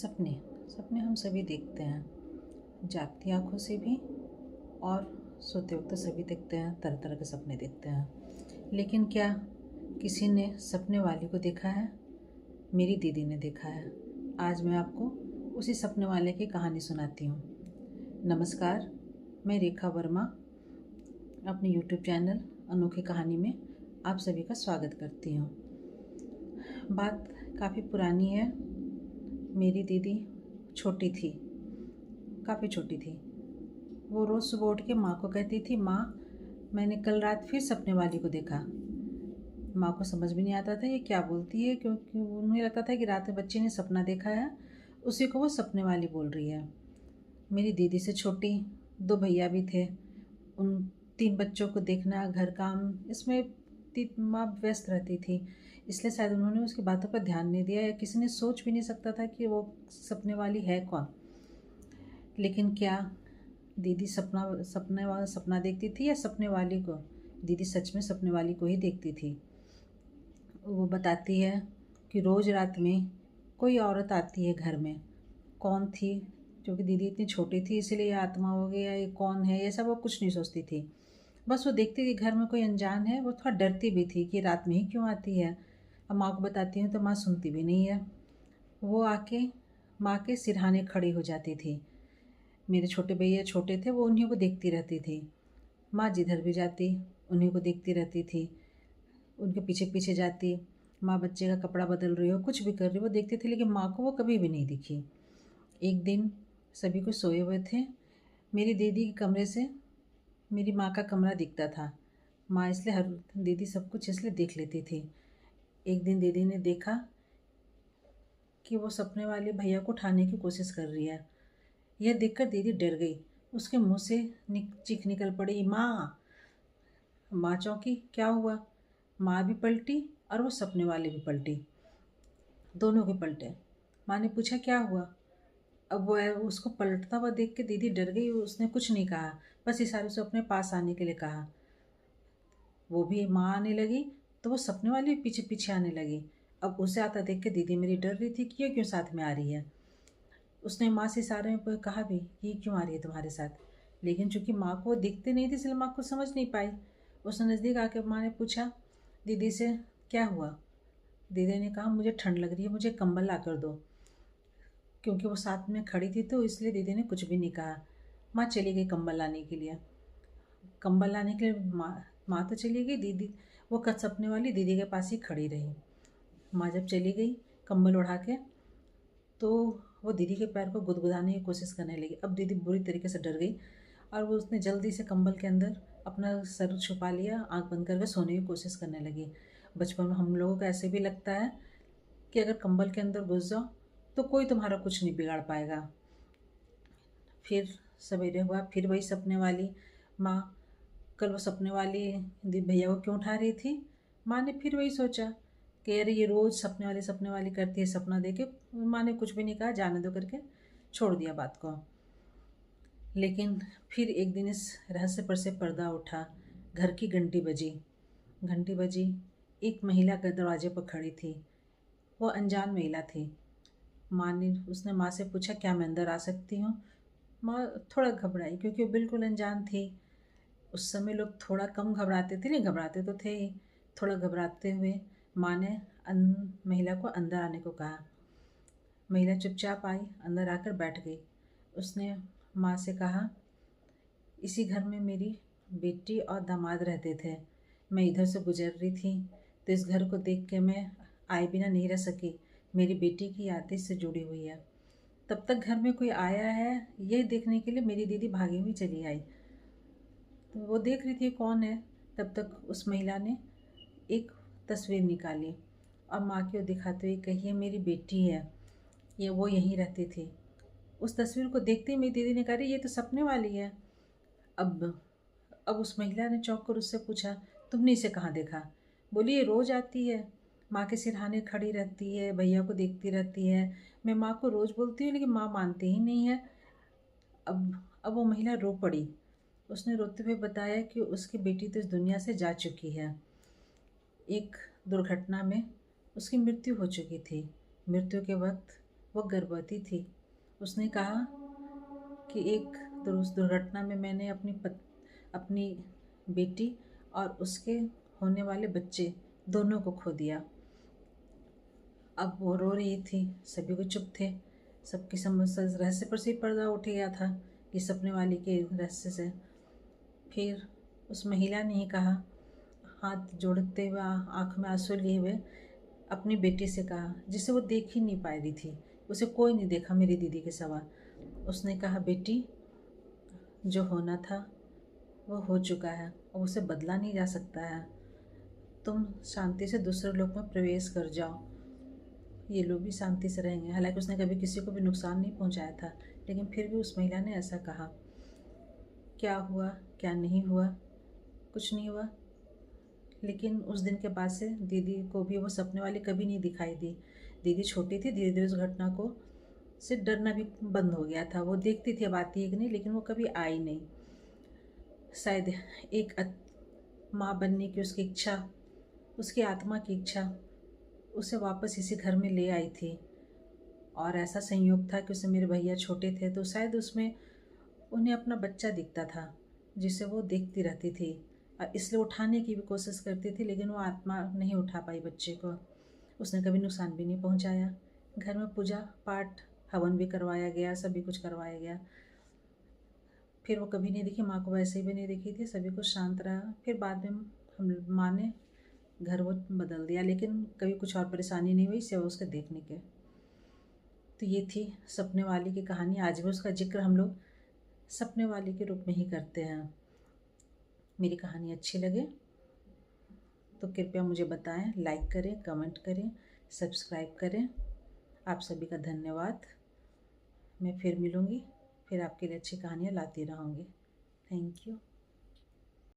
सपने सपने हम सभी देखते हैं, जागती आँखों से भी और सोते वक्त सभी देखते हैं। तरह तरह के सपने देखते हैं, लेकिन क्या किसी ने सपने वाली को देखा है? मेरी दीदी ने देखा है। आज मैं आपको उसी सपने वाले की कहानी सुनाती हूँ। नमस्कार, मैं रेखा वर्मा अपने यूट्यूब चैनल अनोखी कहानी में आप सभी का स्वागत करती हूँ। बात काफ़ी पुरानी है। मेरी दीदी छोटी थी, काफ़ी छोटी थी। वो रोज़ सुबह उठ के माँ को कहती थी, माँ मैंने कल रात फिर सपने वाली को देखा। माँ को समझ भी नहीं आता था ये क्या बोलती है, क्योंकि उन्हें लगता था कि रात में बच्चे ने सपना देखा है, उसी को वो सपने वाली बोल रही है। मेरी दीदी से छोटी 2 भैया भी थे। उन 3 बच्चों को देखना, घर काम, इसमें माँ व्यस्त रहती थी, इसलिए शायद उन्होंने उसकी बातों पर ध्यान नहीं दिया, या किसी ने सोच भी नहीं सकता था कि वो सपने वाली है कौन। लेकिन क्या दीदी सपना देखती थी या सपने वाली को? दीदी सच में सपने वाली को ही देखती थी। वो बताती है कि रोज़ रात में कोई औरत आती है घर में। कौन थी? क्योंकि दीदी इतनी छोटी थी, इसीलिए ये आत्मा हो गई या ये कौन है, ये सब वो कुछ नहीं सोचती थी। बस वो देखती थी घर में कोई अनजान है। वो थोड़ा डरती भी थी कि रात में ही क्यों आती है। अब माँ को बताती हूँ तो माँ सुनती भी नहीं है। वो आके माँ के सिरहाने खड़ी हो जाती थी। मेरे छोटे भैया छोटे थे, वो उन्हीं को देखती रहती थी। माँ जिधर भी जाती उन्हीं को देखती रहती थी, उनके पीछे पीछे जाती। माँ बच्चे का कपड़ा बदल रही हो, कुछ भी कर रही हो, वो देखती थी, लेकिन माँ को वो कभी भी नहीं दिखी। एक दिन सभी को सोए हुए थे। मेरी दीदी के कमरे से मेरी माँ का कमरा दिखता था। माँ इसलिए हर दीदी सब कुछ इसलिए देख लेती थी। एक दिन दीदी ने देखा कि वो सपने वाले भैया को उठाने की कोशिश कर रही है। यह देखकर दीदी डर गई। उसके मुंह से चीख निकल पड़ी, माँ। माँ चौंकी, क्या हुआ? माँ भी पलटी और वो सपने वाले भी पलटी, दोनों के पलटे। माँ ने पूछा, क्या हुआ? अब वो उसको पलटता हुआ देख के दीदी डर गई। उसने कुछ नहीं कहा, बस इशारों से अपने पास आने के लिए कहा। वो भी माँ आने लगी तो वो सपने वाली भी पीछे पीछे आने लगी। अब उसे आता देख के दीदी मेरी डर रही थी कि ये क्यों साथ में आ रही है। उसने माँ से इशारे में कहा भी, ये क्यों आ रही है तुम्हारे साथ? लेकिन चूंकि माँ को वो दिखते नहीं थे, इसलिए माँ को समझ नहीं पाई। उसने नज़दीक आके माँ ने पूछा दीदी से, क्या हुआ? दीदी ने कहा, मुझे ठंड लग रही है, मुझे कंबल ला कर दो। क्योंकि वो साथ में खड़ी थी तो इसलिए दीदी ने कुछ भी नहीं कहा। माँ चली गई कंबल लाने के लिए। कंबल लाने के लिए माँ तो चली गई, दीदी वो सपने वाली दीदी के पास ही खड़ी रही। माँ जब चली गई कंबल उड़ा के, तो वो दीदी के पैर को गुदगुदाने की कोशिश करने लगी। अब दीदी बुरी तरीके से डर गई और वो उसने जल्दी से कंबल के अंदर अपना सर छुपा लिया, आंख बंद करके सोने की कोशिश करने लगी। बचपन में हम लोगों को ऐसे भी लगता है कि अगर कंबल के अंदर घुस जाओ तो कोई तुम्हारा कुछ नहीं बिगाड़ पाएगा। फिर सवेरे हुआ, फिर वही सपने वाली माँ। कल वो सपने वाली भैया को क्यों उठा रही थी? माँ ने फिर वही सोचा कि अरे ये रोज़ सपने वाली करती है सपना देके। माँ ने कुछ भी नहीं कहा, जाने दो करके छोड़ दिया बात को। लेकिन फिर एक दिन इस रहस्य पर से पर्दा उठा। घर की घंटी बजी। घंटी बजी, एक महिला के दरवाजे पर खड़ी थी। वो अनजान महिला थी। उसने माँ से पूछा, क्या मैं अंदर आ सकती हूँ? माँ थोड़ा घबराई, क्योंकि वो बिल्कुल अनजान थी। उस समय लोग थोड़ा कम घबराते थे, नहीं घबराते तो थे ही। थोड़ा घबराते हुए माँ ने महिला को अंदर आने को कहा। महिला चुपचाप आई, अंदर आकर बैठ गई। उसने माँ से कहा, इसी घर में मेरी बेटी और दामाद रहते थे। मैं इधर से गुजर रही थी तो इस घर को देख के मैं आए बिना नहीं रह सकी। मेरी बेटी की यादें इससे जुड़ी हुई है। तब तक घर में कोई आया है ये देखने के लिए मेरी दीदी भागी हुई चली आई। तो वो देख रही थी कौन है। तब तक उस महिला ने एक तस्वीर निकाली और माँ की ओर दिखाते हुए कही, ये मेरी बेटी है, ये वो यहीं रहती थी। उस तस्वीर को देखते ही मेरी दीदी ने कहा, ये तो सपने वाली है। अब अब उस महिला ने चौंक कर उससे पूछा, तुमने इसे कहाँ देखा? बोली, ये रोज़ आती है, माँ के सिरहाने खड़ी रहती है, भैया को देखती रहती है। मैं माँ को रोज़ बोलती हूँ लेकिन माँ मानती ही नहीं है। अब वो महिला रो पड़ी। उसने रोते हुए बताया कि उसकी बेटी तो इस दुनिया से जा चुकी है। एक दुर्घटना में उसकी मृत्यु हो चुकी थी। मृत्यु के वक्त वह गर्भवती थी। उसने कहा कि एक दुर्घटना में मैंने अपनी बेटी और उसके होने वाले बच्चे दोनों को खो दिया। अब वो रो रही थी, सभी को चुप थे। सबकी समस्या रहस्य पर से पर्दा उठ गया था कि सपने वाली के रहस्य से। फिर उस महिला ने ही कहा, हाथ जोड़ते हुए आँख में आंसू लिए हुए अपनी बेटी से कहा, जिसे वो देख ही नहीं पा रही थी, उसे कोई नहीं देखा मेरी दीदी के सिवा। उसने कहा, बेटी, जो होना था वो हो चुका है और उसे बदला नहीं जा सकता है। तुम शांति से दूसरे लोक में प्रवेश कर जाओ, ये लोग भी शांति से रहेंगे। हालांकि उसने कभी किसी को भी नुकसान नहीं पहुंचाया था, लेकिन फिर भी उस महिला ने ऐसा कहा। क्या हुआ क्या नहीं हुआ, कुछ नहीं हुआ। लेकिन उस दिन के बाद से दीदी को भी वो सपने वाली कभी नहीं दिखाई दी। दीदी छोटी थी, धीरे धीरे उस घटना को से डरना भी बंद हो गया था। वो देखती थी अब आती है कि नहीं, लेकिन वो कभी आई नहीं। शायद एक माँ बनने की उसकी इच्छा, उसकी आत्मा की इच्छा उसे वापस इसी घर में ले आई थी। और ऐसा संयोग था कि उसे मेरे भैया छोटे थे, तो शायद उसमें उन्हें अपना बच्चा दिखता था जिसे वो देखती रहती थी और इसलिए उठाने की भी कोशिश करती थी, लेकिन वो आत्मा नहीं उठा पाई बच्चे को। उसने कभी नुकसान भी नहीं पहुंचाया। घर में पूजा पाठ हवन भी करवाया गया, सभी कुछ करवाया गया। फिर वो कभी नहीं दिखी, माँ को वैसे भी नहीं दिखी थी, सभी कुछ शांत रहा। फिर बाद में हम माँ ने घर वो बदल दिया, लेकिन कभी कुछ और परेशानी नहीं हुई सिवाय उसके देखने के। तो ये थी सपने वाली की कहानी। आज भी उसका जिक्र हम लोग सपने वाली के रूप में ही करते हैं। मेरी कहानी अच्छी लगे तो कृपया मुझे बताएं, लाइक करें, कमेंट करें, सब्सक्राइब करें। आप सभी का धन्यवाद। मैं फिर मिलूँगी, फिर आपके लिए अच्छी कहानियाँ लाती रहूँगी। Thank you.